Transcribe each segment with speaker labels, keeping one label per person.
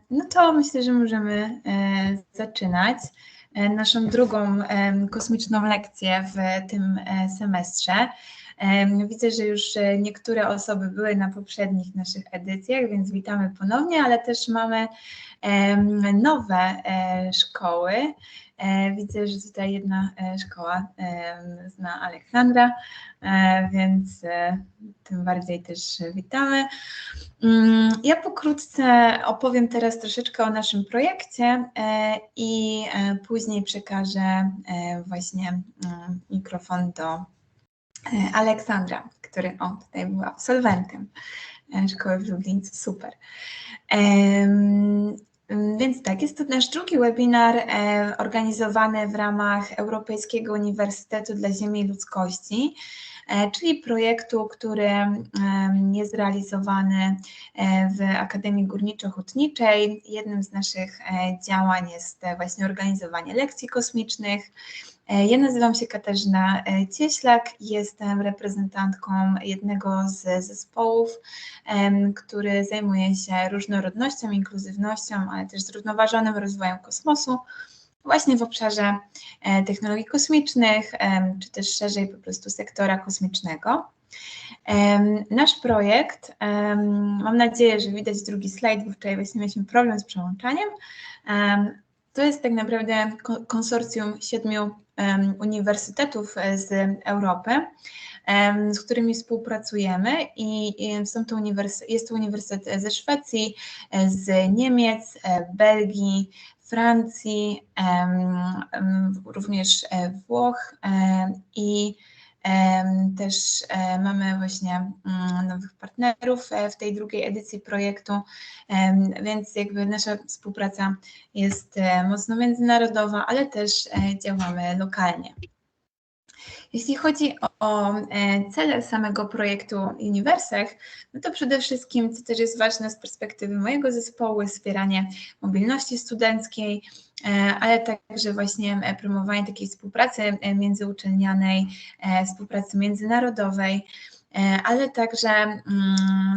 Speaker 1: No to myślę, że możemy zaczynać naszą drugą kosmiczną lekcję w tym semestrze. Widzę, że już niektóre osoby były na poprzednich naszych edycjach, więc witamy ponownie, ale też mamy nowe szkoły. Widzę, że tutaj jedna szkoła zna Aleksandra, więc tym bardziej też witamy. Ja pokrótce opowiem teraz troszeczkę o naszym projekcie i później przekażę właśnie mikrofon do Aleksandra, który tutaj był absolwentem szkoły w Lublińcu. Super. Więc tak, jest to nasz drugi webinar organizowany w ramach Europejskiego Uniwersytetu dla Ziemi i Ludzkości, czyli projektu, który jest realizowany w Akademii Górniczo-Hutniczej. Jednym z naszych działań jest właśnie organizowanie lekcji kosmicznych. Ja nazywam się Katarzyna Cieślak i jestem reprezentantką jednego z zespołów, który zajmuje się różnorodnością, inkluzywnością, ale też zrównoważonym rozwojem kosmosu, właśnie w obszarze technologii kosmicznych, czy też szerzej po prostu sektora kosmicznego. Nasz projekt, mam nadzieję, że widać drugi slajd, bo wczoraj właśnie mieliśmy problem z przełączaniem. To jest tak naprawdę konsorcjum 7 uniwersytetów z Europy, z którymi współpracujemy i jest to uniwersytet ze Szwecji, z Niemiec, Belgii, Francji, również Włoch i też mamy właśnie nowych partnerów w tej drugiej edycji projektu, więc jakby nasza współpraca jest mocno międzynarodowa, ale też działamy lokalnie. Jeśli chodzi o cele samego projektu Universech, no to przede wszystkim, co też jest ważne z perspektywy mojego zespołu, jest wspieranie mobilności studenckiej, ale także właśnie promowanie takiej współpracy międzyuczelnianej, współpracy międzynarodowej, ale także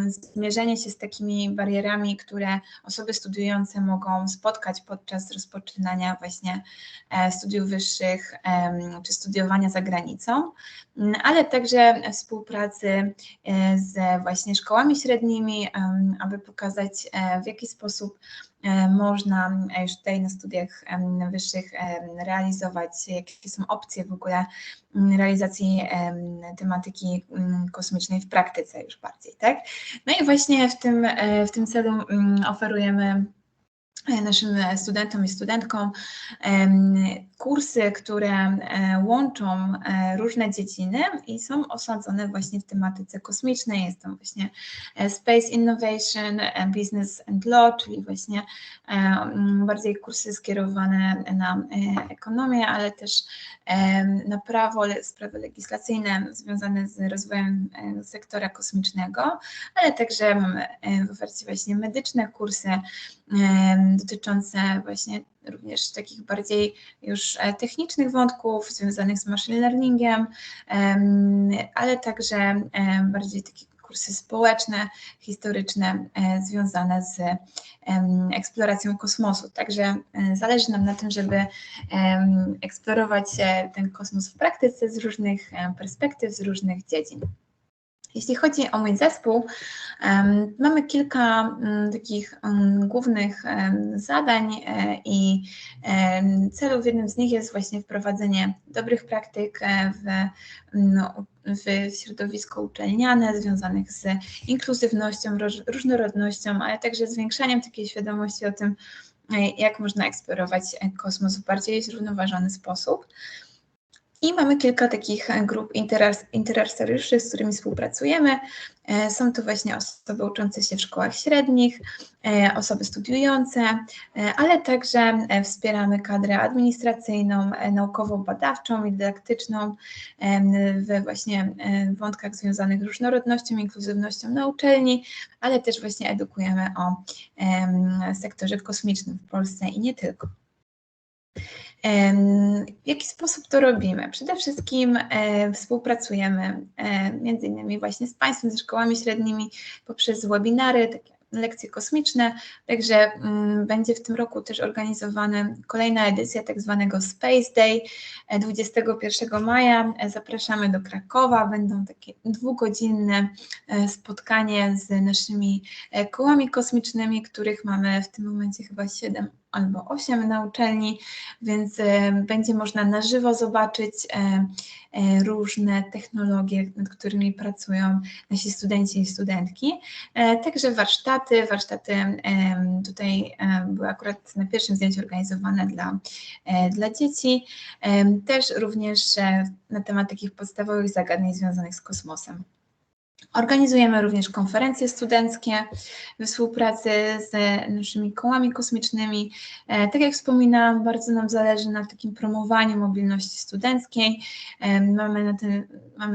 Speaker 1: zmierzenie się z takimi barierami, które osoby studiujące mogą spotkać podczas rozpoczynania właśnie studiów wyższych czy studiowania za granicą, ale także współpracy z właśnie szkołami średnimi, aby pokazać, w jaki sposób można już tutaj na studiach wyższych realizować, jakie są opcje w ogóle realizacji tematyki kosmicznej w praktyce już bardziej, tak? No i właśnie w tym celu oferujemy naszym studentom i studentkom kursy, które łączą różne dziedziny i są osadzone właśnie w tematyce kosmicznej. Jest to właśnie Space Innovation, Business and Law, czyli właśnie bardziej kursy skierowane na ekonomię, ale też na prawo, sprawy legislacyjne związane z rozwojem sektora kosmicznego, ale także mamy w ofercie właśnie medyczne kursy dotyczące właśnie również takich bardziej już technicznych wątków związanych z machine learningiem, ale także bardziej takie kursy społeczne, historyczne związane z eksploracją kosmosu. Także zależy nam na tym, żeby eksplorować ten kosmos w praktyce z różnych perspektyw, z różnych dziedzin. Jeśli chodzi o mój zespół, mamy kilka takich głównych zadań i celów. Jednym z nich jest właśnie wprowadzenie dobrych praktyk w środowisko uczelniane związanych z inkluzywnością, różnorodnością, ale także zwiększaniem takiej świadomości o tym, jak można eksplorować kosmos w bardziej zrównoważony sposób. I mamy kilka takich grup interesariuszy, z którymi współpracujemy. Są to właśnie osoby uczące się w szkołach średnich, osoby studiujące, ale także wspieramy kadrę administracyjną, naukowo-badawczą i dydaktyczną we właśnie wątkach związanych z różnorodnością, inkluzywnością na uczelni, ale też właśnie edukujemy o sektorze kosmicznym w Polsce i nie tylko. W jaki sposób to robimy? Przede wszystkim współpracujemy między innymi właśnie z Państwem, ze szkołami średnimi poprzez webinary, takie lekcje kosmiczne, także będzie w tym roku też organizowana kolejna edycja tak zwanego Space Day 21 maja. Zapraszamy do Krakowa, będą takie 2-godzinne spotkanie z naszymi kołami kosmicznymi, których mamy w tym momencie chyba 7 albo 8 na uczelni, więc będzie można na żywo zobaczyć różne technologie, nad którymi pracują nasi studenci i studentki. Także warsztaty tutaj były akurat na pierwszym zdjęciu organizowane dla dzieci, też również na temat takich podstawowych zagadnień związanych z kosmosem. Organizujemy również konferencje studenckie we współpracy z naszymi kołami kosmicznymi. Tak jak wspominałam, bardzo nam zależy na takim promowaniu mobilności studenckiej. Mamy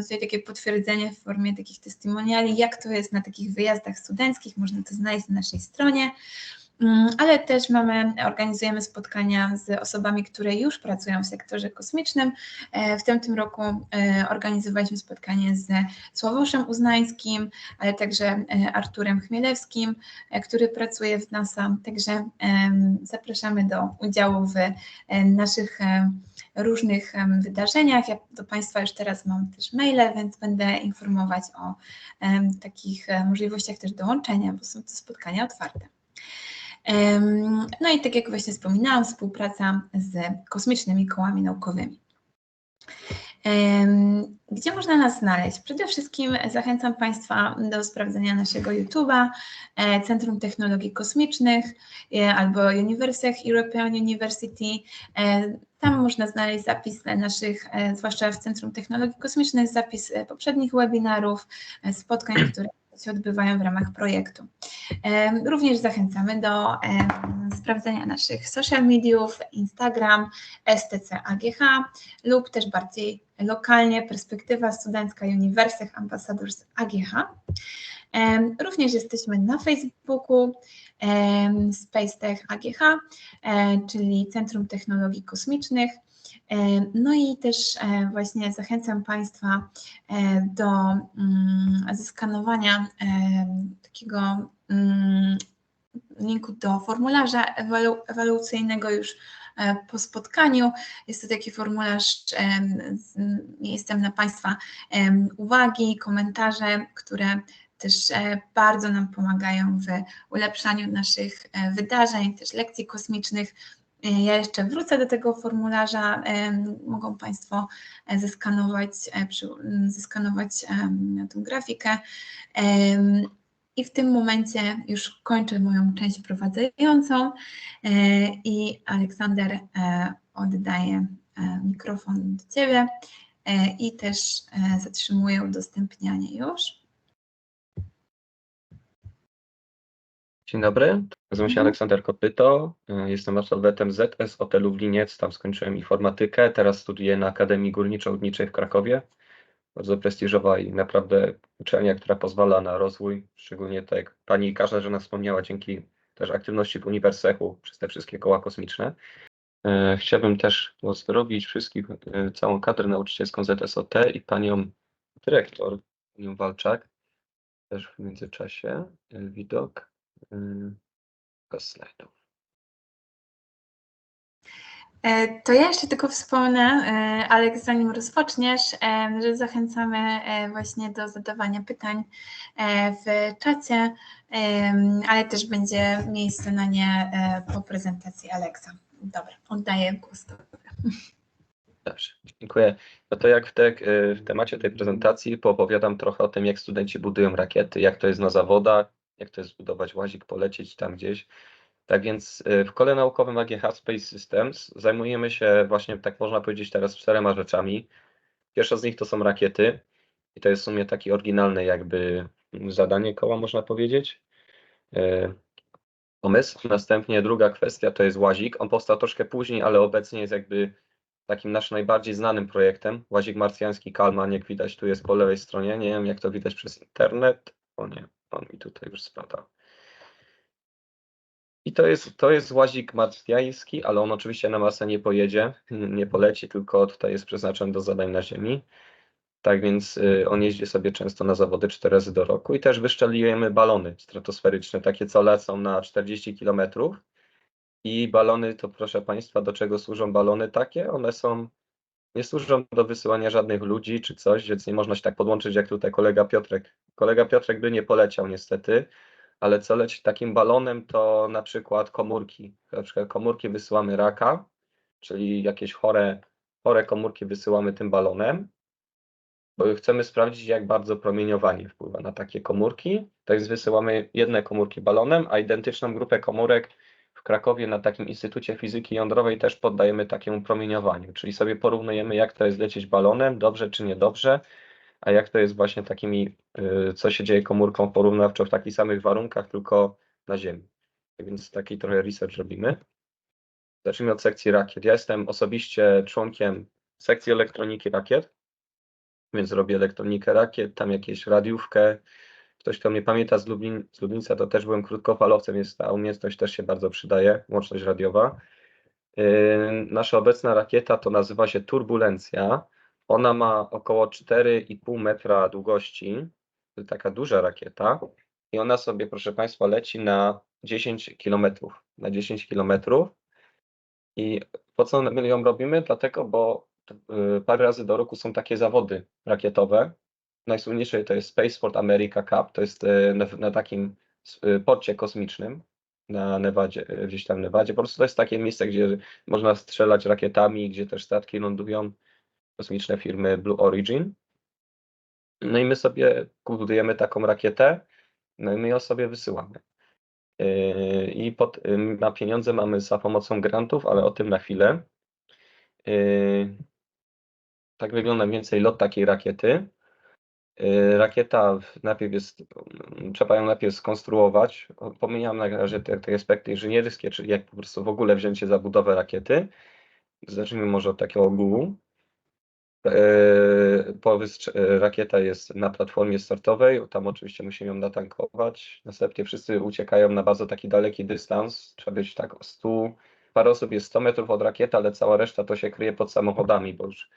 Speaker 1: tutaj takie potwierdzenie w formie takich testimoniali, jak to jest na takich wyjazdach studenckich, można to znaleźć na naszej stronie. Ale też organizujemy spotkania z osobami, które już pracują w sektorze kosmicznym. W tym roku organizowaliśmy spotkanie z Sławoszem Uznańskim, ale także Arturem Chmielewskim, który pracuje w NASA. Także zapraszamy do udziału w naszych różnych wydarzeniach. Ja do Państwa już teraz mam też maile, więc będę informować o takich możliwościach też dołączenia, bo są to spotkania otwarte. No i tak jak właśnie wspominałam, współpraca z kosmicznymi kołami naukowymi. Gdzie można nas znaleźć? Przede wszystkim zachęcam Państwa do sprawdzenia naszego YouTube'a, Centrum Technologii Kosmicznych albo Universech European University. Tam można znaleźć zapis naszych, zwłaszcza w Centrum Technologii Kosmicznych, zapis poprzednich webinarów, spotkań, które się odbywają w ramach projektu. Również zachęcamy do sprawdzenia naszych social mediów, Instagram, STC AGH lub też bardziej lokalnie Perspektywa Studencka Universech Ambassadors AGH. Również jesteśmy na Facebooku SpaceTech AGH, czyli Centrum Technologii Kosmicznych. No i też właśnie zachęcam Państwa do zeskanowania takiego linku do formularza ewaluacyjnego już po spotkaniu. Jest to taki formularz z miejscem na Państwa uwagi, komentarze, które też bardzo nam pomagają w ulepszaniu naszych wydarzeń, też lekcji kosmicznych. Ja jeszcze wrócę do tego formularza, mogą Państwo zeskanować tę grafikę. I w tym momencie już kończę moją część prowadzającą i Aleksander, oddaję mikrofon do Ciebie i też zatrzymuję udostępnianie już.
Speaker 2: Dzień dobry, nazywam się Aleksander Kopyto, jestem absolwentem ZSOT Lubliniec, tam skończyłem informatykę, teraz studiuję na Akademii Górniczo-Hutniczej w Krakowie. Bardzo prestiżowa i naprawdę uczelnia, która pozwala na rozwój, szczególnie tak jak pani Katarzyna wspomniała, dzięki też aktywności w Uniwersechu przez te wszystkie koła kosmiczne. Chciałbym też pozdrowić wszystkich, całą kadrę nauczycielską ZSOT i panią dyrektor, panią Walczak, też w międzyczasie widok slajdów.
Speaker 1: To ja jeszcze tylko wspomnę, Aleks, zanim rozpoczniesz, że zachęcamy właśnie do zadawania pytań w czacie, ale też będzie miejsce na nie po prezentacji Aleksa. Dobra, oddaję głos Tobie.
Speaker 2: Dobrze, dziękuję. No to jak w temacie tej prezentacji poopowiadam trochę o tym, jak studenci budują rakiety, jak to jest na zawodach, jak to jest zbudować łazik, polecieć tam gdzieś. Tak więc w kole naukowym AGH Space Systems zajmujemy się właśnie, tak można powiedzieć teraz, 4 rzeczami. Pierwsza z nich to są rakiety i to jest w sumie takie oryginalne jakby zadanie koła, można powiedzieć. Pomysł. Następnie druga kwestia to jest łazik. On powstał troszkę później, ale obecnie jest jakby takim naszym najbardziej znanym projektem. Łazik marsjański Kalman, jak widać tu jest po lewej stronie. Nie wiem jak to widać przez internet. O nie, on mi tutaj już spada. I to jest łazik marsjański, ale on oczywiście na Marsa nie pojedzie, nie poleci, tylko tutaj jest przeznaczony do zadań na Ziemi. Tak więc on jeździ sobie często na zawody 4 razy do roku i też wyszczelujemy balony stratosferyczne, takie co lecą na 40 km. I balony to, proszę Państwa, do czego służą balony takie? One nie służą do wysyłania żadnych ludzi czy coś, więc nie można się tak podłączyć jak tutaj kolega Piotrek. Kolega Piotrek by nie poleciał niestety, ale co leci takim balonem to na przykład komórki. Na przykład komórki wysyłamy raka, czyli jakieś chore komórki wysyłamy tym balonem, bo chcemy sprawdzić, jak bardzo promieniowanie wpływa na takie komórki. To jest wysyłamy jedne komórki balonem, a identyczną grupę komórek w Krakowie na takim Instytucie Fizyki Jądrowej też poddajemy takiemu promieniowaniu, czyli sobie porównujemy, jak to jest lecieć balonem, dobrze czy niedobrze, a jak to jest właśnie takimi, co się dzieje komórką porównawczo w takich samych warunkach, tylko na Ziemi. Więc taki trochę research robimy. Zacznijmy od sekcji rakiet. Ja jestem osobiście członkiem sekcji elektroniki rakiet, więc robię elektronikę rakiet, tam jakieś radiówkę. Ktoś, kto mnie pamięta z Lublińca, to też byłem krótkofalowcem, więc ta umiejętność też się bardzo przydaje, łączność radiowa. Nasza obecna rakieta to nazywa się Turbulencja. Ona ma około 4,5 metra długości. To taka duża rakieta. I ona sobie, proszę Państwa, leci na 10 km. Na 10 km. I po co my ją robimy? Dlatego, bo parę razy do roku są takie zawody rakietowe. Najsłynniejsze to jest Spaceport America Cup. To jest na takim porcie kosmicznym na Nevadzie, gdzieś tam w Nevadzie. Po prostu to jest takie miejsce, gdzie można strzelać rakietami, gdzie też statki lądują, kosmiczne firmy Blue Origin. No i my sobie budujemy taką rakietę, no i my ją sobie wysyłamy. I na pieniądze mamy za pomocą grantów, ale o tym na chwilę. Tak wygląda mniej więcej lot takiej rakiety. Rakieta najpierw trzeba ją najpierw skonstruować. Pomijam na razie te aspekty inżynierskie, czyli jak po prostu w ogóle wziąć się za budowę rakiety. Zacznijmy może od takiego ogółu. Rakieta jest na platformie startowej, tam oczywiście musimy ją natankować. Następnie wszyscy uciekają na bardzo taki daleki dystans. Trzeba być tak 100, parę osób jest 100 metrów od rakiety, ale cała reszta to się kryje pod samochodami, bo już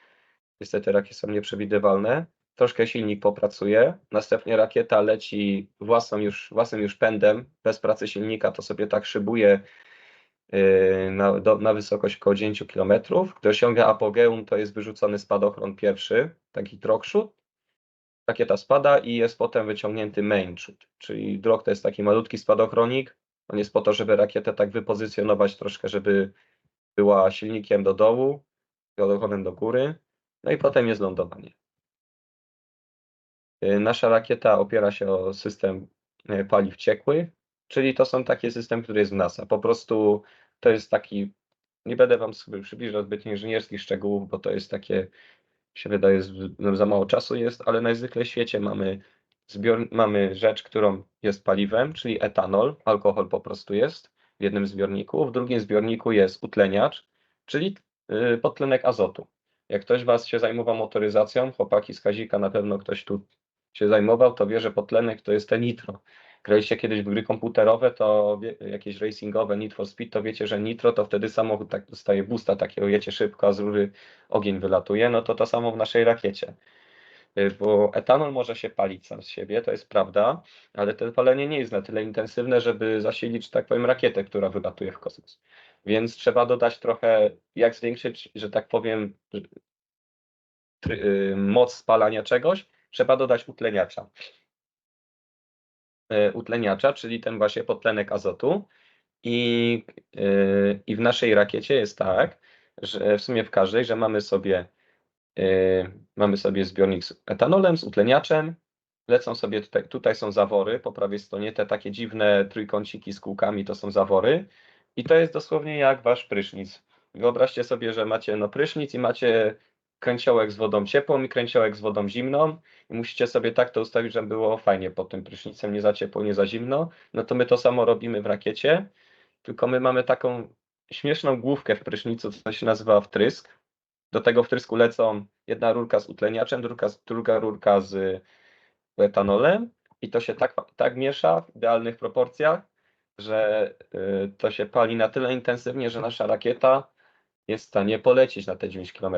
Speaker 2: niestety rakiety są nieprzewidywalne. Troszkę silnik popracuje, następnie rakieta leci własnym już pędem, bez pracy silnika, to sobie tak szybuje na wysokość około 10 km. Gdy osiąga apogeum, to jest wyrzucony spadochron pierwszy, taki drop shoot. Rakieta spada i jest potem wyciągnięty main shoot, czyli drop to jest taki malutki spadochronik. On jest po to, żeby rakietę tak wypozycjonować troszkę, żeby była silnikiem do dołu, spadochronem do góry. No i potem jest lądowanie. Nasza rakieta opiera się o system paliw ciekłych, czyli to są taki system, który jest w NASA. Po prostu to jest taki, nie będę Wam sobie przybliżał zbytnio inżynierskich szczegółów, bo to jest takie, się wydaje, za mało czasu jest, ale najzwyklej w świecie mamy rzecz, którą jest paliwem, czyli etanol, alkohol po prostu jest w jednym zbiorniku, w drugim zbiorniku jest utleniacz, czyli podtlenek azotu. Jak ktoś Was się zajmował motoryzacją, chłopaki z Kazika, na pewno ktoś tu się zajmował, to wie, że podtlenek to jest te nitro. Graliście kiedyś w gry komputerowe, to jakieś racingowe, Need for Speed, to wiecie, że nitro to wtedy samochód tak dostaje boosta, takiego jecie szybko, a z rury ogień wylatuje, no to samo w naszej rakiecie. Bo etanol może się palić sam z siebie, to jest prawda, ale to palenie nie jest na tyle intensywne, żeby zasilić, że tak powiem, rakietę, która wylatuje w kosmos. Więc trzeba dodać trochę, jak zwiększyć, że tak powiem, moc spalania czegoś, trzeba dodać utleniacza. Utleniacza, czyli ten właśnie podtlenek azotu. I w naszej rakiecie jest tak, że w sumie w każdej, że mamy sobie zbiornik z etanolem, z utleniaczem, lecą sobie tutaj są zawory, po prawej stronie te takie dziwne trójkąciki z kółkami to są zawory i to jest dosłownie jak wasz prysznic. Wyobraźcie sobie, że macie prysznic i macie kręciołek z wodą ciepłą i kręciołek z wodą zimną i musicie sobie tak to ustawić, żeby było fajnie pod tym prysznicem, nie za ciepło, nie za zimno. No to my to samo robimy w rakiecie, tylko my mamy taką śmieszną główkę w prysznicu, co się nazywa wtrysk. Do tego wtrysku lecą jedna rurka z utleniaczem, druga rurka z etanolem i to się tak miesza w idealnych proporcjach, że to się pali na tyle intensywnie, że nasza rakieta jest w stanie polecieć na te 9 km.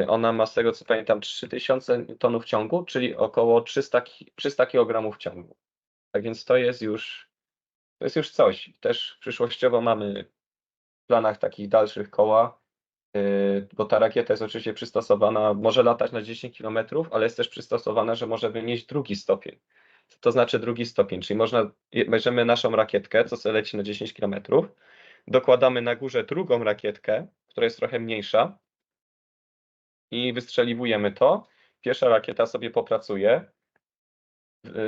Speaker 2: Ona ma, z tego co pamiętam, 3000 tonów ciągu, czyli około 300 kg w ciągu. Tak więc to jest już coś. Też przyszłościowo mamy w planach takich dalszych koła, bo ta rakieta jest oczywiście przystosowana, może latać na 10 km, ale jest też przystosowana, że może wynieść drugi stopień. Co to znaczy drugi stopień? Czyli bierzemy naszą rakietkę, co sobie leci na 10 km, dokładamy na górze drugą rakietkę, która jest trochę mniejsza i wystrzeliwujemy to. Pierwsza rakieta sobie popracuje,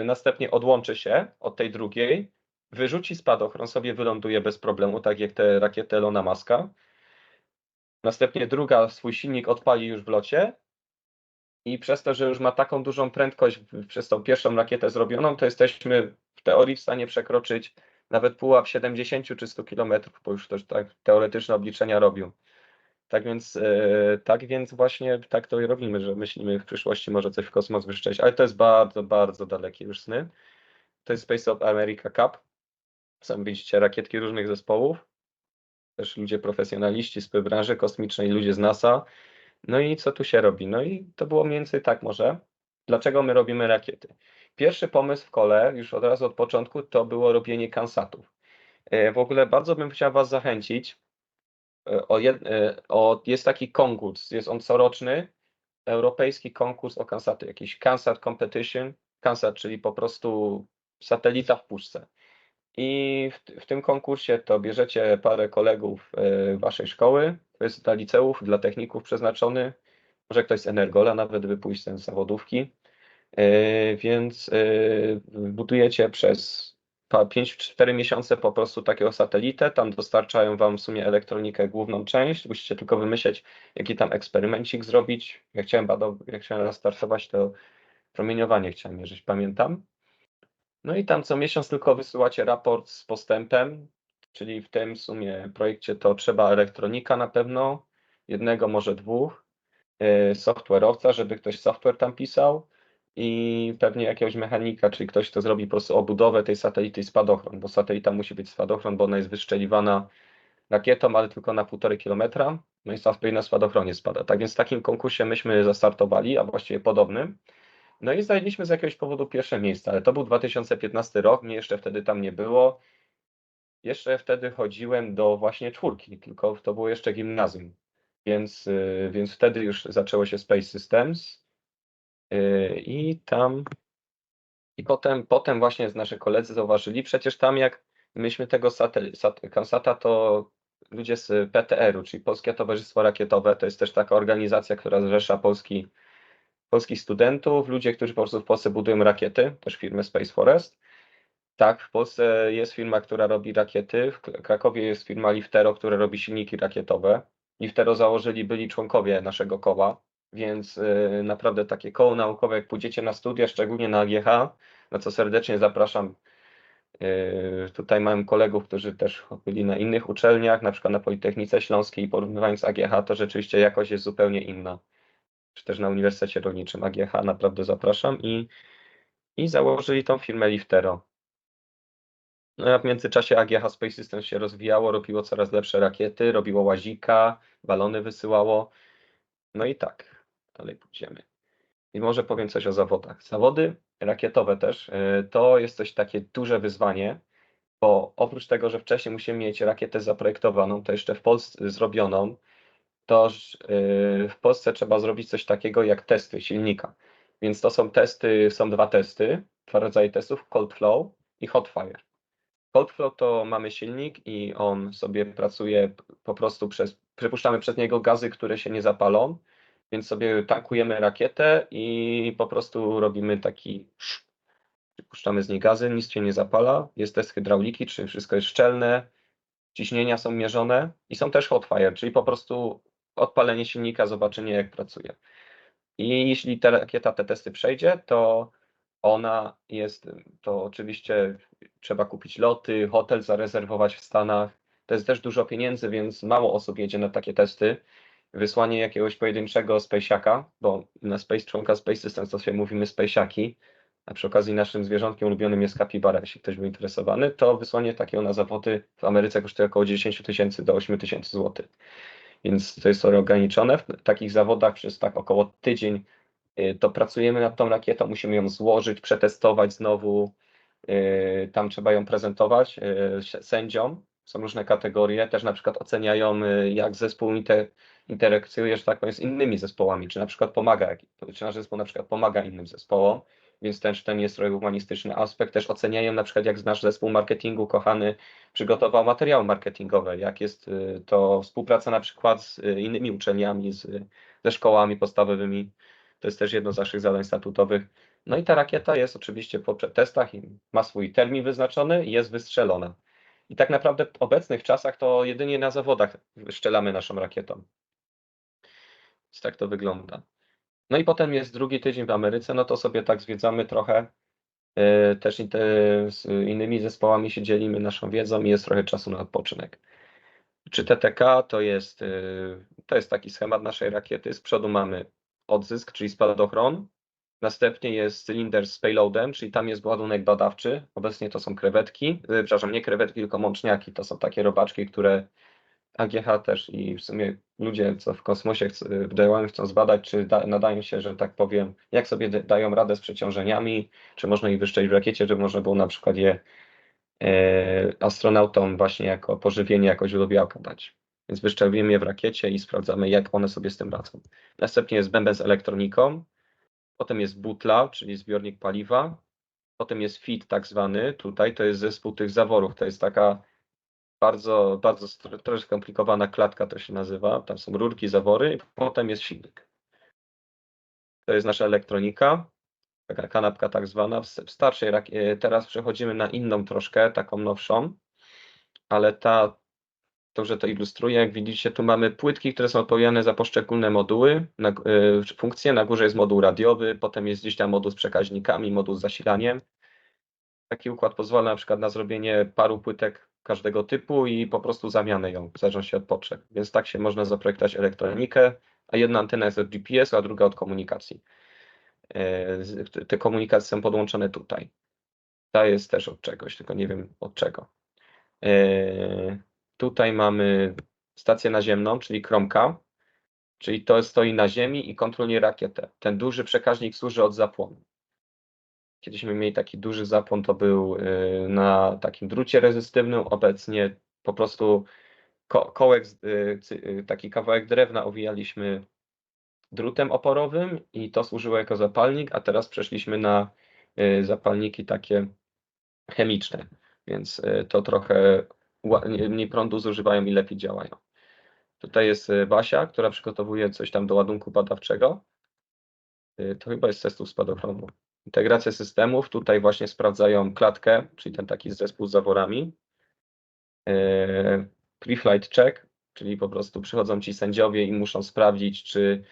Speaker 2: następnie odłączy się od tej drugiej, wyrzuci spadochron, sobie wyląduje bez problemu, tak jak te rakiety Elona Muska. Następnie druga swój silnik odpali już w locie i przez to, że już ma taką dużą prędkość przez tą pierwszą rakietę zrobioną, to jesteśmy w teorii w stanie przekroczyć nawet pułap 70 czy 100 km, bo już też tak teoretyczne obliczenia robią. Tak więc właśnie tak to robimy, że myślimy w przyszłości może coś w kosmos wyszczeć, ale to jest bardzo, bardzo dalekie już sny. To jest Space of America Cup. Są, widzicie, rakietki różnych zespołów, też ludzie profesjonaliści z branży kosmicznej, ludzie z NASA. No i co tu się robi? No i to było mniej więcej tak może. Dlaczego my robimy rakiety? Pierwszy pomysł w kole, już od razu od początku, to było robienie Kansatów. W ogóle bardzo bym chciał Was zachęcić. Jest taki konkurs, jest on coroczny, europejski konkurs o Kansaty, jakiś Kansat Competition, Kansat, czyli po prostu satelita w puszce. I w tym konkursie to bierzecie parę kolegów waszej szkoły, to jest dla liceów, dla techników przeznaczony, może ktoś z Energola nawet by pójść z zawodówki, więc budujecie przez 5-4 miesiące po prostu takiego satelitę, tam dostarczają wam w sumie elektronikę, główną część, musicie tylko wymyśleć, jaki tam eksperymencik zrobić. Jak chciałem restartować, to promieniowanie chciałem mierzyć, pamiętam. No i tam co miesiąc tylko wysyłacie raport z postępem, czyli w tym w sumie projekcie to trzeba elektronika na pewno, jednego, może dwóch, software'owca, żeby ktoś software tam pisał i pewnie jakiegoś mechanika, czyli ktoś, kto zrobi po prostu obudowę tej satelity i spadochron, bo satelita musi być spadochron, bo ona jest wyszczeliwana rakietą, ale tylko na 1,5 kilometra, no i na spadochronie spada. Tak więc w takim konkursie myśmy zastartowali, a właściwie podobnym. No i zajęliśmy z jakiegoś powodu pierwsze miejsce, ale to był 2015 rok, mnie jeszcze wtedy tam nie było. Jeszcze wtedy chodziłem do właśnie czwórki, tylko to było jeszcze gimnazjum. Więc wtedy już zaczęło się Space Systems i tam i potem właśnie nasi koledzy zauważyli, przecież tam jak myśmy tego Kansata, to ludzie z PTR-u, czyli Polskie Towarzystwo Rakietowe, to jest też taka organizacja, która zrzesza polskich studentów, ludzie, którzy po prostu w Polsce budują rakiety, też firmy Space Forest. Tak, w Polsce jest firma, która robi rakiety. W Krakowie jest firma Liftero, która robi silniki rakietowe. Liftero byli członkowie naszego koła, więc naprawdę takie koło naukowe, jak pójdziecie na studia, szczególnie na AGH, na co serdecznie zapraszam. Tutaj mam kolegów, którzy też byli na innych uczelniach, na przykład na Politechnice Śląskiej, i porównując z AGH, to rzeczywiście jakość jest zupełnie inna. Czy też na Uniwersytecie Rolniczym AGH naprawdę zapraszam i założyli tą firmę Liftero. No a w międzyczasie AGH Space Systems się rozwijało, robiło coraz lepsze rakiety, robiło łazika, balony wysyłało. No i tak, dalej pójdziemy. I może powiem coś o zawodach. Zawody rakietowe też, to jest coś takie duże wyzwanie, bo oprócz tego, że wcześniej musimy mieć rakietę zaprojektowaną, to jeszcze w Polsce zrobioną, to w Polsce trzeba zrobić coś takiego jak testy silnika. Więc to są dwa testy, dwa rodzaje testów, cold flow i hot fire. Cold flow to mamy silnik i on sobie pracuje po prostu przepuszczamy przez niego gazy, które się nie zapalą, więc sobie tankujemy rakietę i po prostu robimy przypuszczamy z niej gazy, nic się nie zapala, jest test hydrauliki, czy wszystko jest szczelne, ciśnienia są mierzone i są też hot fire, czyli po prostu odpalenie silnika, zobaczenie jak pracuje. I jeśli ta rakieta te testy przejdzie, to to oczywiście trzeba kupić loty, hotel zarezerwować w Stanach. To jest też dużo pieniędzy, więc mało osób jedzie na takie testy. Wysłanie jakiegoś pojedynczego spacesiaka, bo na członka Space Systems to się mówimy spacesiaki, a przy okazji naszym zwierzątkiem ulubionym jest kapibara, jeśli ktoś był interesowany, to wysłanie takiego na zawody w Ameryce kosztuje około 10 000 do 8 000 złotych. więc to jest trochę ograniczone. W takich zawodach przez tak około tydzień to pracujemy nad tą rakietą, musimy ją złożyć, przetestować znowu, tam trzeba ją prezentować sędziom. Są różne kategorie, też na przykład oceniają, jak zespół interakcjuje, że tak powiem, z innymi zespołami, czy na przykład czy nasz zespół na przykład pomaga innym zespołom, więc też ten jest trochę humanistyczny aspekt. Też oceniają na przykład, jak nasz zespół marketingu kochany przygotował materiały marketingowe, jak jest to współpraca na przykład z innymi uczelniami, ze szkołami podstawowymi. To jest też jedno z naszych zadań statutowych. No i ta rakieta jest oczywiście po testach i ma swój termin wyznaczony i jest wystrzelona. I tak naprawdę w obecnych czasach to jedynie na zawodach wystrzelamy naszą rakietą. Więc tak to wygląda. No i potem jest drugi tydzień w Ameryce, no to sobie tak zwiedzamy trochę. Też z innymi zespołami się dzielimy naszą wiedzą i jest trochę czasu na odpoczynek. Czy TTK to jest taki schemat naszej rakiety. Z przodu mamy odzysk, czyli spadochron. Następnie jest cylinder z payloadem, czyli tam jest ładunek badawczy. Obecnie to są krewetki, przepraszam, nie krewetki, tylko mączniaki. To są takie robaczki, które AGH też i w sumie ludzie, co w kosmosie działają, chcą zbadać, czy nadają się, że tak powiem, jak sobie dają radę z przeciążeniami, czy można ich wyszczelić w rakiecie, żeby można było na przykład je astronautom właśnie jako pożywienie, jako źródło białka dać. Więc wyszczelujemy je w rakiecie i sprawdzamy, jak one sobie z tym radzą. Następnie jest bęben z elektroniką, potem jest butla, czyli zbiornik paliwa, potem jest FIT tak zwany, tutaj to jest zespół tych zaworów, to jest taka bardzo, bardzo troszkę skomplikowana klatka to się nazywa, tam są rurki, zawory, potem jest silnik. To jest nasza elektronika, taka kanapka tak zwana, w starszej teraz przechodzimy na inną troszkę, taką nowszą, ale dobrze to ilustruje, jak widzicie, tu mamy płytki, które są odpowiedzialne za poszczególne moduły, funkcje, na górze jest moduł radiowy, potem jest gdzieś tam moduł z przekaźnikami, moduł z zasilaniem. Taki układ pozwala na przykład na zrobienie paru płytek każdego typu i po prostu zamianę ją, w zależności od potrzeb. Więc tak się można zaprojektować elektronikę, a jedna antena jest od GPS, a druga od komunikacji. Te komunikacje są podłączone tutaj. Ta jest też od czegoś, tylko nie wiem od czego. Tutaj mamy stację naziemną, czyli kromka, czyli to stoi na ziemi i kontroluje rakietę. Ten duży przekaźnik służy od zapłonu. Kiedyśmy mieli taki duży zapłon, to był na takim drucie rezystywnym, obecnie po prostu taki kawałek drewna owijaliśmy drutem oporowym i to służyło jako zapalnik, a teraz przeszliśmy na zapalniki takie chemiczne, więc to trochę mniej prądu zużywają i lepiej działają. Tutaj jest Basia, która przygotowuje coś tam do ładunku badawczego. To chyba jest testów spadochronu. Integracja systemów. Tutaj właśnie sprawdzają klatkę, czyli ten taki zespół z zaworami. Pre-flight check, czyli po prostu przychodzą ci sędziowie i muszą sprawdzić, czy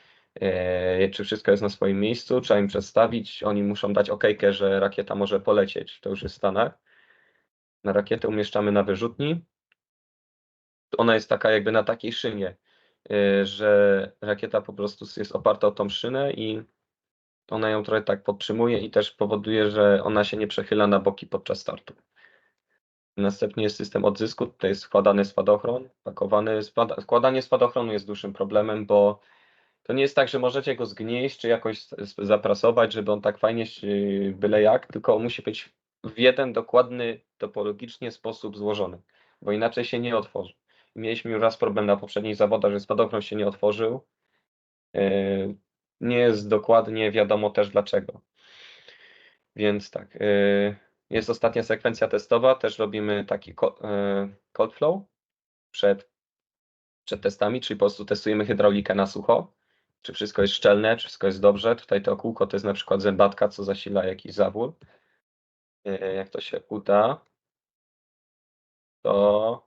Speaker 2: wszystko jest na swoim miejscu, trzeba im przedstawić. Oni muszą dać okejkę, że rakieta może polecieć. To już jest w Stanach. Na rakietę umieszczamy na wyrzutni. Ona jest taka jakby na takiej szynie, że rakieta po prostu jest oparta o tą szynę i ona ją trochę tak podtrzymuje i też powoduje, że ona się nie przechyla na boki podczas startu. Następnie jest system odzysku, tutaj jest składany spadochron, pakowany. Składanie spadochronu jest dużym problemem, bo to nie jest tak, że możecie go zgnieść czy jakoś zaprasować, żeby on tak fajnie byle jak, tylko on musi być w jeden dokładny, topologicznie sposób złożony, bo inaczej się nie otworzy. Mieliśmy już raz problem na poprzednich zawodach, że spadochron się nie otworzył. Nie jest dokładnie wiadomo też dlaczego. Więc tak, jest ostatnia sekwencja testowa, też robimy taki cold flow przed testami, czyli po prostu testujemy hydraulikę na sucho, czy wszystko jest szczelne, czy wszystko jest dobrze. Tutaj to kółko to jest na przykład zębatka, co zasila jakiś zawór. Jak to się uda, to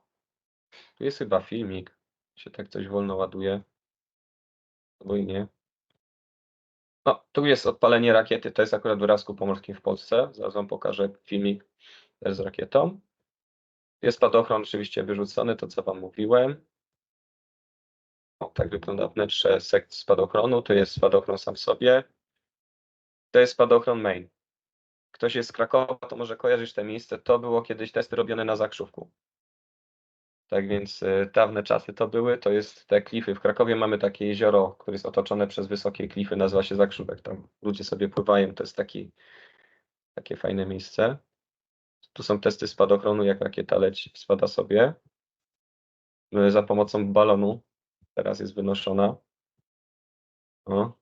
Speaker 2: tu jest chyba filmik, się tak coś wolno ładuje, albo i nie. No, tu jest odpalenie rakiety, to jest akurat w Rasku Pomorskim w Polsce. Zaraz wam pokażę filmik też z rakietą. Jest spadochron oczywiście wyrzucony, to co wam mówiłem. O, tak wygląda wnętrze sekcji spadochronu. To jest spadochron sam w sobie. To jest spadochron main. Ktoś jest z Krakowa, to może kojarzyć to miejsce. To było kiedyś testy robione na Zakrzówku. Tak więc dawne czasy to były, to jest te klify. W Krakowie mamy takie jezioro, które jest otoczone przez wysokie klify, nazywa się Zakrzówek. Tam ludzie sobie pływają, to jest takie fajne miejsce. Tu są testy spadochronu, jak rakieta leci, spada sobie. Za pomocą balonu teraz jest wynoszona. O.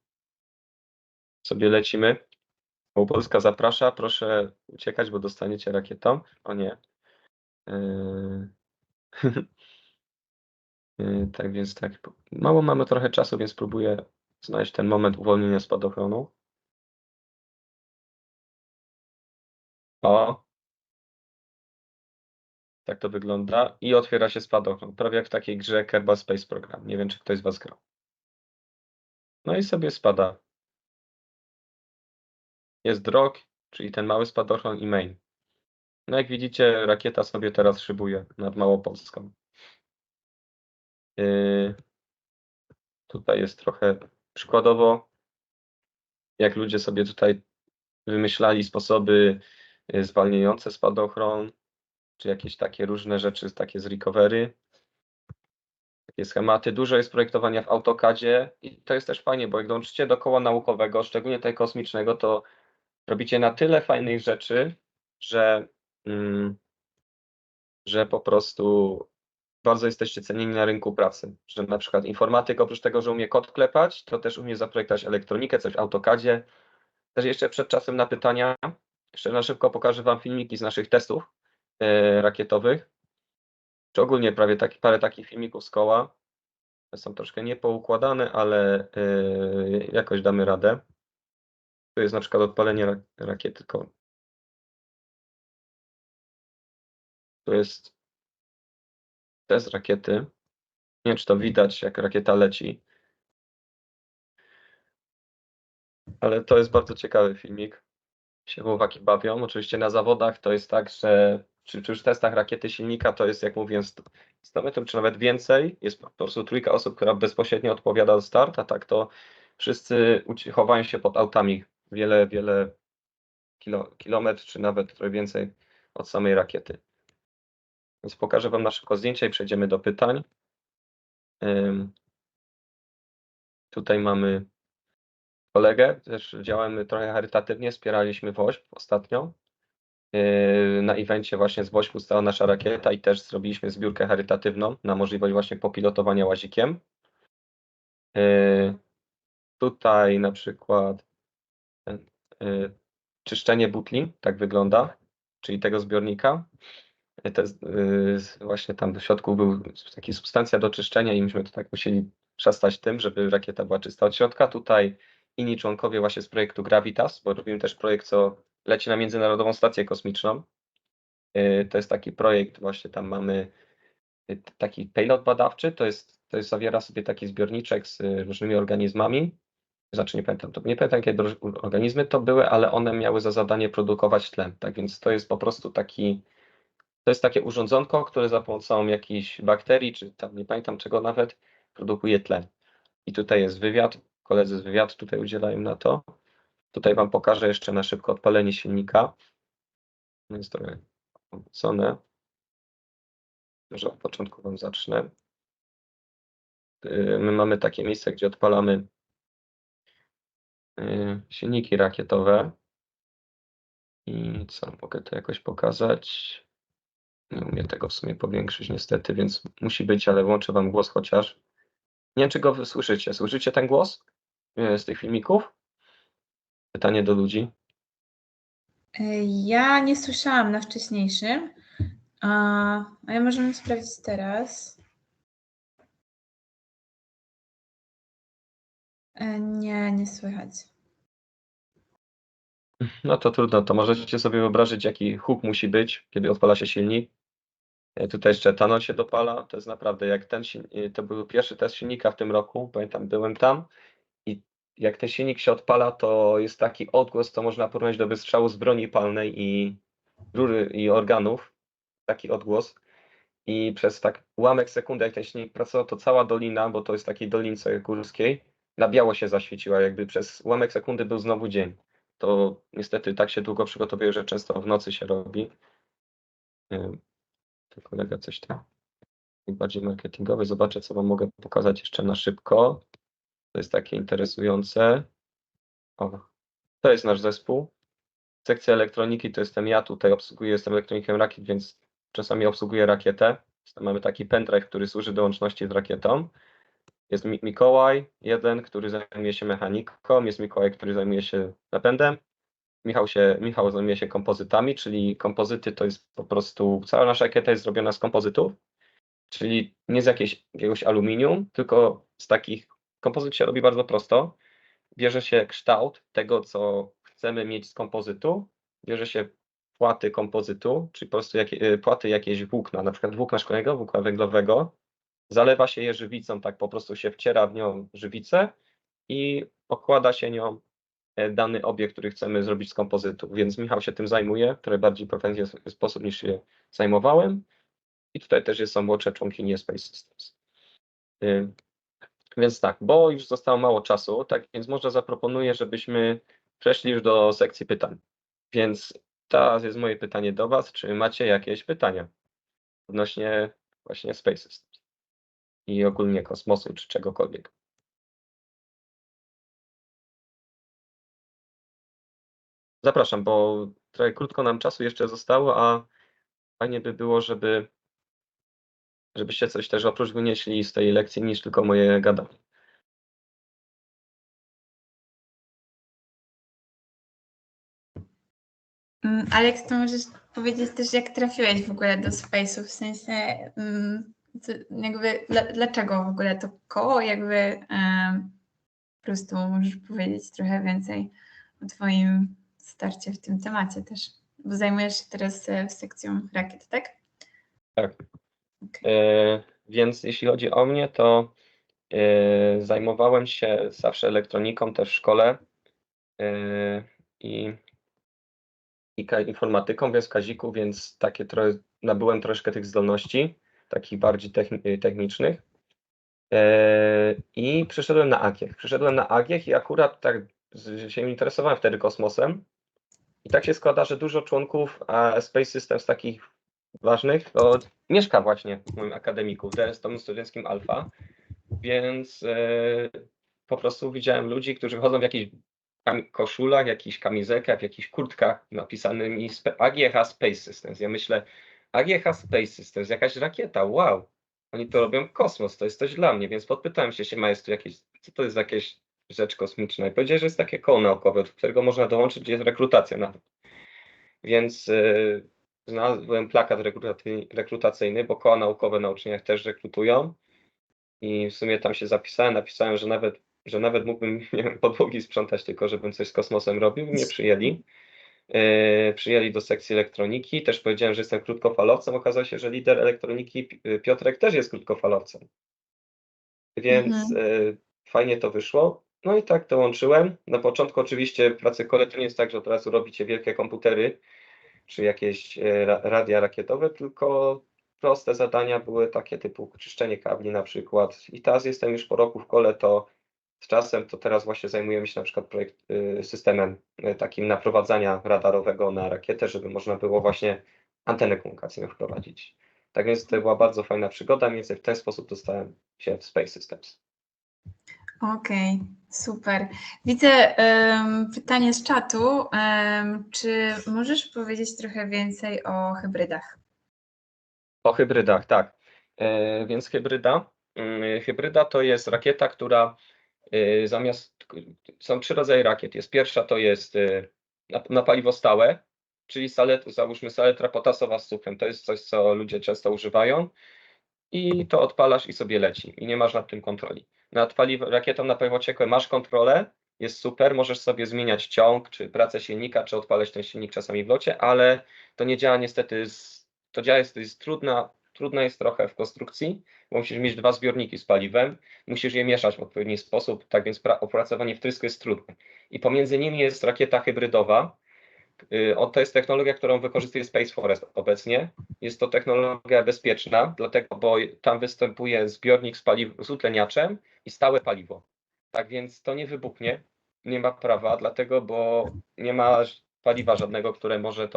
Speaker 2: Sobie lecimy. Polska zaprasza, proszę uciekać, bo dostaniecie rakietą. O nie. Tak więc tak. Mało mamy trochę czasu, więc próbuję znaleźć ten moment uwolnienia spadochronu. O. Tak to wygląda. I otwiera się spadochron. Prawie jak w takiej grze Kerbal Space Program. Nie wiem, czy ktoś z Was grał. No i sobie spada. Jest drog, czyli ten mały spadochron i main. No jak widzicie, rakieta sobie teraz szybuje nad Małopolską. Tutaj jest trochę przykładowo, jak ludzie sobie tutaj wymyślali sposoby zwalniające spadochron, czy jakieś takie różne rzeczy, takie z recovery. Takie schematy. Dużo jest projektowania w AutoCADzie i to jest też fajnie, bo jak dołączycie do koła naukowego, szczególnie tego kosmicznego, to robicie na tyle fajnych rzeczy, że po prostu bardzo jesteście cenieni na rynku pracy. Że na przykład informatyk oprócz tego, że umie kod klepać, to też umie zaprojektować elektronikę, coś w AutoCADzie. Też jeszcze przed czasem na pytania, jeszcze na szybko pokażę Wam filmiki z naszych testów rakietowych, czy ogólnie prawie parę takich filmików z koła. Są troszkę niepoukładane, ale jakoś damy radę. Tu jest na przykład odpalenie rakiety. Tu jest test rakiety. Nie wiem, czy to widać, jak rakieta leci. Ale to jest bardzo ciekawy filmik. Się chłopaki bawią. Oczywiście na zawodach to jest tak, że czy już w testach rakiety silnika to jest, jak mówiłem, 100 metrów, czy nawet więcej. Jest po prostu trójka osób, która bezpośrednio odpowiada za start, a tak to wszyscy chowają się pod autami wiele kilometr, czy nawet trochę więcej od samej rakiety. Więc pokażę Wam na szybko zdjęcia i przejdziemy do pytań. Tutaj mamy kolegę, też działamy trochę charytatywnie, wspieraliśmy WOŚP ostatnio. Na evencie właśnie z WOŚP stała nasza rakieta i też zrobiliśmy zbiórkę charytatywną na możliwość właśnie popilotowania łazikiem. Tutaj na przykład czyszczenie butli, tak wygląda, czyli tego zbiornika. To jest, właśnie tam w środku był taka substancja do czyszczenia i myśmy to tak musieli przestać tym, żeby rakieta była czysta od środka. Tutaj inni członkowie właśnie z projektu Gravitas, bo robimy też projekt, co leci na Międzynarodową Stację Kosmiczną. To jest taki projekt, właśnie tam mamy taki payload badawczy, to zawiera sobie taki zbiorniczek z różnymi organizmami. Znaczy nie pamiętam jakie organizmy to były, ale one miały za zadanie produkować tlen. Tak więc to jest po prostu to jest takie urządzonko, które za pomocą jakichś bakterii, czy tam nie pamiętam czego nawet, produkuje tlen. I tutaj jest wywiad, koledzy z wywiadu tutaj udzielają na to. Tutaj Wam pokażę jeszcze na szybko odpalenie silnika. Jest trochę obrócone. Może od początku Wam zacznę. My mamy takie miejsce, gdzie odpalamy silniki rakietowe. I co, mogę to jakoś pokazać? Nie umiem tego w sumie powiększyć niestety, więc musi być, ale włączę Wam głos chociaż. Nie wiem, czy go słyszycie. Słyszycie ten głos z tych filmików? Pytanie do ludzi.
Speaker 1: Ja nie słyszałam na wcześniejszym, a ja możemy sprawdzić teraz. Nie słychać.
Speaker 2: No to trudno, to możecie sobie wyobrazić, jaki huk musi być, kiedy odpala się silnik. Tutaj jeszcze etanol się dopala. To jest naprawdę jak to był pierwszy test silnika w tym roku. Pamiętam, byłem tam i jak ten silnik się odpala, to jest taki odgłos, co można porównać do wystrzału z broni palnej i rury i organów. Taki odgłos. I przez tak ułamek sekundy, jak ten silnik pracował, to cała dolina, bo to jest takiej dolince górskiej, na biało się zaświeciła, jakby przez ułamek sekundy był znowu dzień. To niestety tak się długo przygotowuje, że często w nocy się robi. To kolega coś tam. bardziej marketingowy. Zobaczę, co Wam mogę pokazać jeszcze na szybko. To jest takie interesujące. O, to jest nasz zespół. Sekcja elektroniki to jestem ja, tutaj obsługuję, jestem elektronikiem rakiet, więc czasami obsługuję rakietę. Mamy taki pendrive, który służy do łączności z rakietą. Jest Mikołaj, jeden, który zajmuje się mechaniką, jest Mikołaj, który zajmuje się napędem. Michał zajmuje się kompozytami, czyli kompozyty to jest po prostu, cała nasza rakieta jest zrobiona z kompozytów, czyli nie z jakiegoś aluminium, tylko z takich, kompozyt się robi bardzo prosto. Bierze się kształt tego, co chcemy mieć z kompozytu, bierze się płaty kompozytu, czyli po prostu płaty jakieś włókna, na przykład włókna szkolnego, włókna węglowego, zalewa się je żywicą, tak po prostu się wciera w nią żywicę i okłada się nią dany obiekt, który chcemy zrobić z kompozytu. Więc Michał się tym zajmuje w trochę bardziej profesjonalny sposób niż się zajmowałem. I tutaj też są młodsze członkinie Space Systems. Więc tak, bo już zostało mało czasu, tak więc może zaproponuję, żebyśmy przeszli już do sekcji pytań. Więc teraz jest moje pytanie do Was, czy macie jakieś pytania odnośnie właśnie Space Systems i ogólnie kosmosu, czy czegokolwiek? Zapraszam, bo trochę krótko nam czasu jeszcze zostało, a fajnie by było, żebyście coś też oprócz wynieśli z tej lekcji niż tylko moje gadanie.
Speaker 1: Alex, to możesz powiedzieć też, jak trafiłeś w ogóle do Space'u, w sensie jakby dlaczego w ogóle to koło, jakby po prostu możesz powiedzieć trochę więcej o Twoim starcie w tym temacie też, bo zajmujesz się teraz sekcją rakiet, tak?
Speaker 2: Tak.
Speaker 1: Okay.
Speaker 2: Więc jeśli chodzi o mnie, to zajmowałem się zawsze elektroniką też w szkole i informatyką, więc w Kaziku, więc takie nabyłem troszkę tych zdolności, takich bardziej technicznych. I przyszedłem na Agiech. I akurat tak się interesowałem wtedy kosmosem. I tak się składa, że dużo członków Space Systems takich ważnych to mieszka właśnie w moim akademiku, w Domu Studenckim Alfa, więc po prostu widziałem ludzi, którzy chodzą w jakichś koszulach, jakichś kamizelkach, w jakichś kurtkach napisanymi AGH Space Systems. Ja myślę, AGH Space Systems, jakaś rakieta, wow, oni to robią kosmos, to jest coś dla mnie, więc podpytałem się, jest tu jakieś, co to jest jakieś rzecz kosmiczna i powiedzieli, że jest takie koło naukowe, do którego można dołączyć, gdzie jest rekrutacja nawet. Więc znalazłem plakat rekrutacyjny, bo koła naukowe na uczelniach też rekrutują i w sumie tam się zapisałem, napisałem, że nawet mógłbym, nie wiem, podłogi sprzątać, tylko żebym coś z kosmosem robił, mnie przyjęli. Przyjęli do sekcji elektroniki, też powiedziałem, że jestem krótkofalowcem, okazało się, że lider elektroniki Piotrek też jest krótkofalowcem. Więc fajnie to wyszło. No i tak dołączyłem. Na początku oczywiście pracy kole to nie jest tak, że od razu robicie wielkie komputery, czy jakieś radia rakietowe, tylko proste zadania były takie typu czyszczenie kabli na przykład. I teraz jestem już po roku w kole, to z czasem to teraz właśnie zajmujemy się na przykład systemem takim naprowadzania radarowego na rakietę, żeby można było właśnie antenę komunikacyjną wprowadzić. Tak więc to była bardzo fajna przygoda, więc w ten sposób dostałem się w Space Systems.
Speaker 1: Okej, super. Widzę pytanie z czatu. Czy możesz powiedzieć trochę więcej o hybrydach?
Speaker 2: O hybrydach, tak. Więc hybryda to jest rakieta, która są 3 rodzaje rakiet. Pierwsza to jest na paliwo stałe, czyli załóżmy saletra potasowa z cukrem. To jest coś, co ludzie często używają i to odpalasz i sobie leci i nie masz nad tym kontroli. Rakietą na paliwo ciekłe masz kontrolę, jest super, możesz sobie zmieniać ciąg, czy pracę silnika, czy odpalać ten silnik czasami w locie, ale to nie działa niestety, jest trudna jest trochę w konstrukcji, bo musisz mieć 2 zbiorniki z paliwem, musisz je mieszać w odpowiedni sposób, tak więc opracowanie wtrysku jest trudne. I pomiędzy nimi jest rakieta hybrydowa. To jest technologia, którą wykorzystuje Space Forest obecnie. Jest to technologia bezpieczna, dlatego, bo tam występuje zbiornik z utleniaczem i stałe paliwo. Tak więc to nie wybuchnie, nie ma prawa, dlatego, bo nie ma paliwa żadnego, które może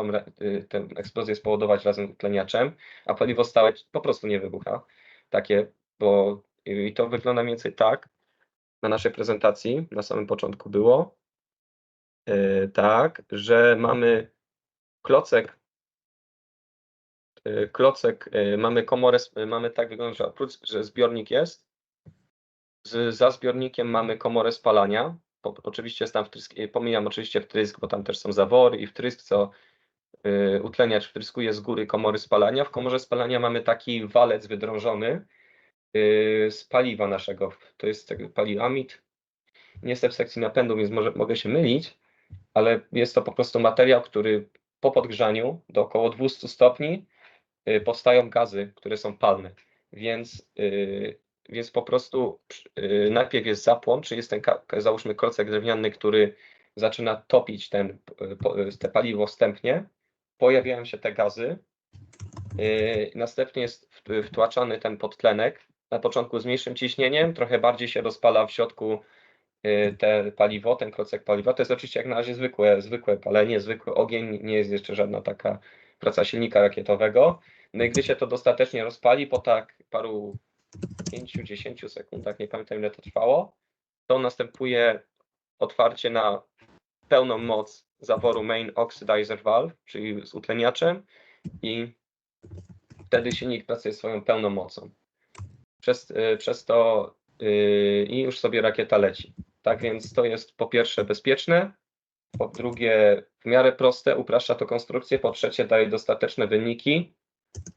Speaker 2: tę eksplozję spowodować razem z utleniaczem, a paliwo stałe po prostu nie wybucha. takie, bo i to wygląda mniej więcej tak, na naszej prezentacji na samym początku było, tak, że mamy klocek, mamy komorę, mamy tak wygląda, że oprócz, że zbiornik jest, za zbiornikiem mamy komorę spalania, oczywiście jest tam wtrysk, pomijam oczywiście wtrysk, bo tam też są zawory i wtrysk, co utleniacz wtryskuje z góry komory spalania. W komorze spalania mamy taki walec wydrążony z paliwa naszego, to jest paliamid. Nie jestem w sekcji napędu, więc mogę się mylić, ale jest to po prostu materiał, który po podgrzaniu do około 200 stopni powstają gazy, które są palne. Więc po prostu najpierw jest zapłon, czyli jest ten, załóżmy, klocek drewniany, który zaczyna topić te paliwo wstępnie. Pojawiają się te gazy. Następnie jest wtłaczany ten podtlenek. Na początku z mniejszym ciśnieniem, trochę bardziej się rozpala w środku te paliwo, ten klocek paliwa. To jest oczywiście jak na razie zwykłe palenie, zwykły ogień, nie jest jeszcze żadna taka praca silnika rakietowego. No i gdy się to dostatecznie rozpali, po tak paru 5-10 sekundach, nie pamiętam ile to trwało, to następuje otwarcie na pełną moc zaworu Main Oxidizer Valve, czyli z utleniaczem, i wtedy silnik pracuje swoją pełną mocą. Przez to i już sobie rakieta leci. Tak więc to jest po pierwsze bezpieczne, po drugie w miarę proste, upraszcza to konstrukcję, po trzecie daje dostateczne wyniki,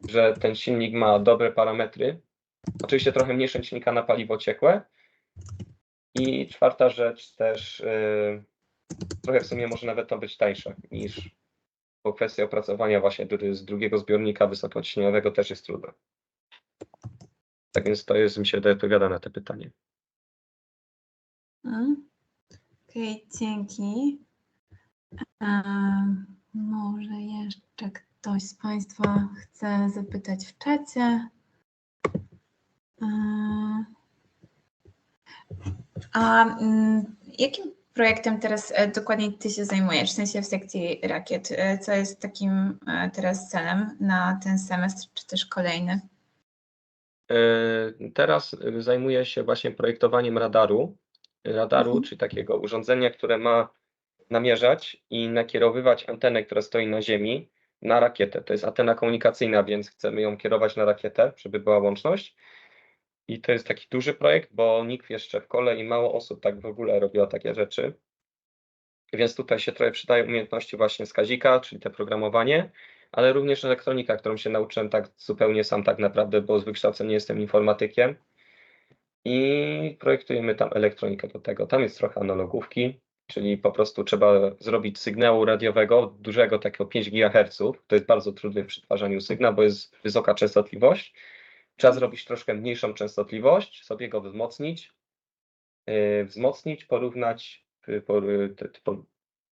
Speaker 2: że ten silnik ma dobre parametry. Oczywiście trochę mniejsze silnika na paliwo ciekłe. I czwarta rzecz też, trochę w sumie może nawet to być tańsze niż, bo kwestia opracowania właśnie z drugiego zbiornika wysokociśnieniowego też jest trudna. Tak więc to jest, mi się wydaje, odpowiada na te pytanie.
Speaker 1: Okej, dzięki. Może jeszcze ktoś z Państwa chce zapytać w czacie. Jakim projektem teraz dokładnie Ty się zajmujesz, w sensie w sekcji rakiet? Co jest takim teraz celem na ten semestr, czy też kolejny?
Speaker 2: Teraz zajmuję się właśnie projektowaniem radaru, czyli takiego urządzenia, które ma namierzać i nakierowywać antenę, która stoi na ziemi, na rakietę. To jest antena komunikacyjna, więc chcemy ją kierować na rakietę, żeby była łączność. I to jest taki duży projekt, bo nikt jeszcze w kole i mało osób tak w ogóle robiło takie rzeczy. Więc tutaj się trochę przydają umiejętności właśnie z Kazika, czyli te programowanie, ale również elektronika, którą się nauczyłem tak zupełnie sam tak naprawdę, bo z wykształcenia jestem informatykiem. I projektujemy tam elektronikę do tego. Tam jest trochę analogówki, czyli po prostu trzeba zrobić sygnału radiowego dużego, takiego 5 GHz. To jest bardzo trudne w przetwarzaniu sygnału, bo jest wysoka częstotliwość. Trzeba zrobić troszkę mniejszą częstotliwość, sobie go wzmocnić, porównać,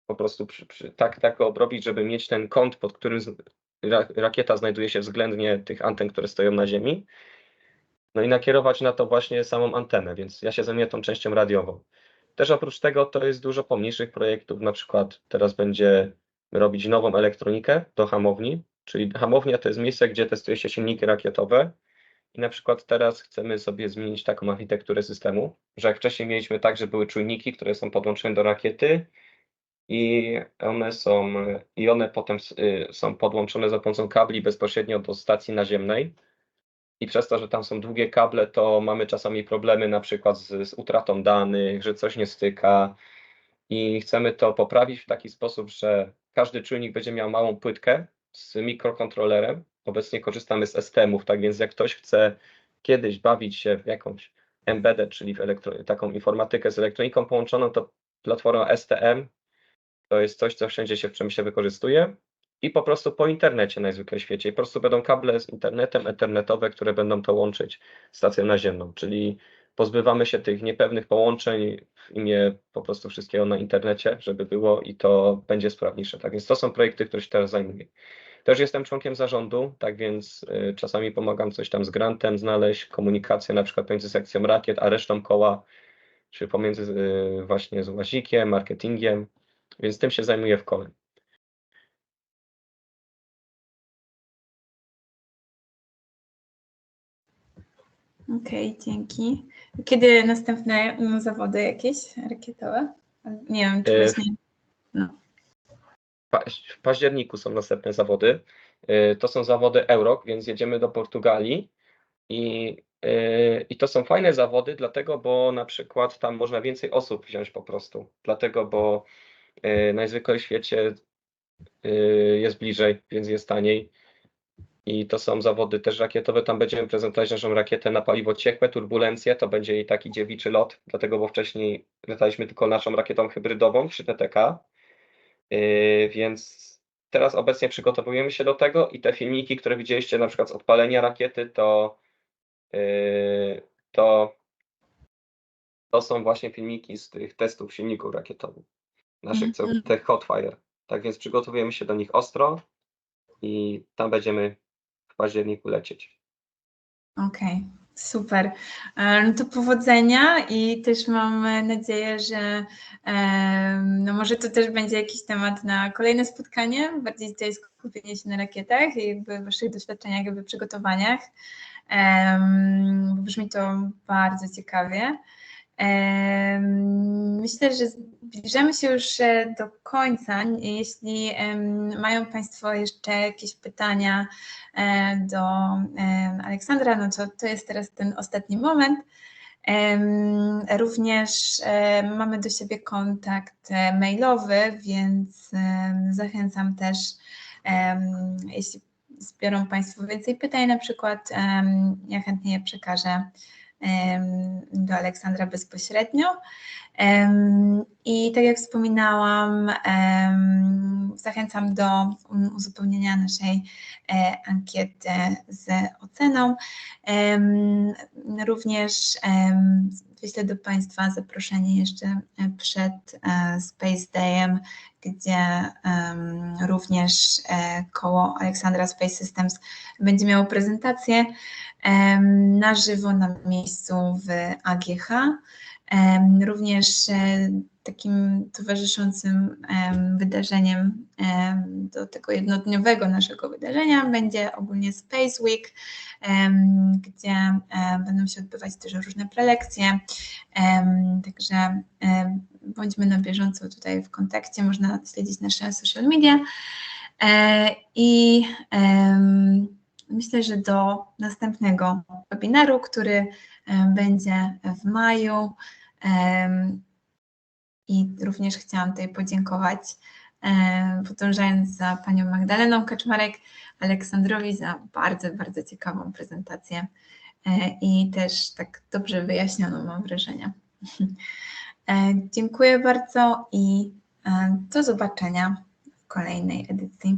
Speaker 2: po prostu tak go obrobić, żeby mieć ten kąt, pod którym rakieta znajduje się względnie tych anten, które stoją na ziemi. No i nakierować na to właśnie samą antenę, więc ja się zajmuję tą częścią radiową. Też oprócz tego to jest dużo pomniejszych projektów, na przykład teraz będzie robić nową elektronikę do hamowni, czyli hamownia to jest miejsce, gdzie testuje się silniki rakietowe i na przykład teraz chcemy sobie zmienić taką architekturę systemu, że jak wcześniej mieliśmy tak, że były czujniki, które są podłączone do rakiety i one potem są podłączone za pomocą kabli bezpośrednio do stacji naziemnej. I przez to, że tam są długie kable, to mamy czasami problemy na przykład z utratą danych, że coś nie styka i chcemy to poprawić w taki sposób, że każdy czujnik będzie miał małą płytkę z mikrokontrolerem. Obecnie korzystamy z STM-ów, tak więc jak ktoś chce kiedyś bawić się w jakąś embedded, czyli w taką informatykę z elektroniką połączoną, to platforma STM to jest coś, co wszędzie się w przemyśle wykorzystuje. I po prostu po internecie najzwyczajniej w świecie. I po prostu będą kable z internetem, ethernetowe, które będą to łączyć stacją naziemną. Czyli pozbywamy się tych niepewnych połączeń w imię po prostu wszystkiego na internecie, żeby było i to będzie sprawniejsze. Tak więc to są projekty, które się teraz zajmuję. Też jestem członkiem zarządu, tak więc czasami pomagam coś tam z grantem znaleźć, komunikację na przykład między sekcją rakiet a resztą koła, czy pomiędzy właśnie z łazikiem, marketingiem, więc tym się zajmuję w kole.
Speaker 1: Okej, dzięki. Kiedy następne zawody jakieś rakietowe? Nie wiem, czy właśnie... No.
Speaker 2: W październiku są następne zawody. To są zawody Eurok, więc jedziemy do Portugalii i to są fajne zawody, dlatego, bo na przykład tam można więcej osób wziąć po prostu. Dlatego, bo najzwyczajniej w świecie jest bliżej, więc jest taniej. I to są zawody też rakietowe. Tam będziemy prezentować naszą rakietę na paliwo ciekłe, turbulencje. To będzie i taki dziewiczy lot, dlatego, bo wcześniej lataliśmy tylko naszą rakietą hybrydową 3TTK. Więc teraz obecnie przygotowujemy się do tego i te filmiki, które widzieliście na przykład z odpalenia rakiety, to są właśnie filmiki z tych testów silników rakietowych, naszych tych Hotfire. Tak więc przygotowujemy się do nich ostro i tam będziemy w październiku lecieć.
Speaker 1: Okej, super. No to powodzenia i też mam nadzieję, że no może to też będzie jakiś temat na kolejne spotkanie, bardziej tutaj skupienie się na rakietach i jakby waszych doświadczeniach, jakby przygotowaniach. Brzmi to bardzo ciekawie. Myślę, że zbliżamy się już do końca. Jeśli mają Państwo jeszcze jakieś pytania do Aleksandra, no to jest teraz ten ostatni moment. Również mamy do siebie kontakt mailowy, więc zachęcam też, jeśli zbiorą Państwo więcej pytań na przykład, ja chętnie je przekażę do Aleksandra bezpośrednio. I tak jak wspominałam, zachęcam do uzupełnienia naszej ankiety z oceną. Również wyślę do Państwa zaproszenie jeszcze przed Space Dayem, gdzie również koło Aleksandra Space Systems będzie miało prezentację na żywo na miejscu w AGH. Również takim towarzyszącym wydarzeniem do tego jednodniowego naszego wydarzenia będzie ogólnie Space Week, gdzie będą się odbywać też różne prelekcje, także bądźmy na bieżąco tutaj w kontakcie, można śledzić nasze social media i myślę, że do następnego webinaru, który będzie w maju. I również chciałam tutaj podziękować, podążając za panią Magdaleną Kaczmarek, Aleksandrowi za bardzo, bardzo ciekawą prezentację i też tak dobrze wyjaśnioną, mam wrażenie. Dziękuję bardzo i do zobaczenia w kolejnej edycji.